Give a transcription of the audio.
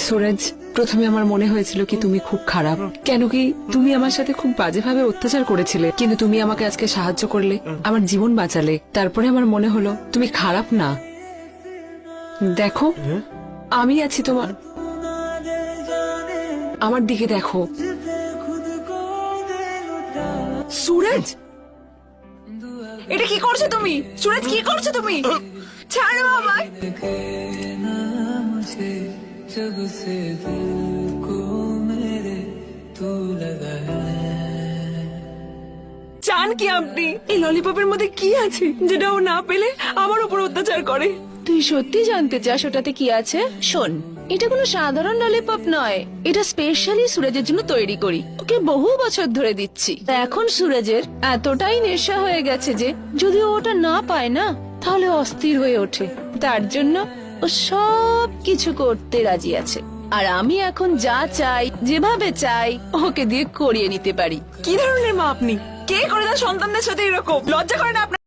সুরজ, প্রথমে আমার মনে হয়েছিল কি তুমি খুব খারাপ, কেন কি তুমি আমার সাথে খুব বাজেভাবে অত্যাচার করেছিলে, কিন্তু তুমি আমাকে আজকে সাহায্য করলে, আমার জীবন বাঁচালে। তারপরে আমার মনে হলো তুমি খারাপ না। দেখো, আমি আছি তোমার, আমার দিকে দেখো। সুরজ, এটা কি করছো তুমি? সুরজ, কি করছো তুমি? ছাড়ো আমায়। जब से दिल को मेरे तू लगा है। চান কি আপনি? এই ললিপপের মধ্যে কি আছে যেটা ও না পেলে আমার উপর অত্যাচার করে? তুই সত্যি জানতে চাস ওটাতে কি আছে? শোন, এটা কোনো সাধারণ ললিপপ নয়, এটা স্পেশালি সুরজের জন্য তৈরি করি। ওকে বহু বছর ধরে দিচ্ছি। এখন সুরজের এতটাই নেশা হয়ে গেছে যে যদি ও ওটা না পায় না, তাহলে অস্থির হয়ে ওঠে। তার জন্য ও সব কিছু করতে রাজি আছে, আর আমি এখন যা চাই, যেভাবে চাই, ওকে দিয়ে করিয়ে নিতে পারি। কি ধরনের মা আপনি? কে করে তার সন্তানদের সাথে এরকম? লজ্জা করে না আপনার?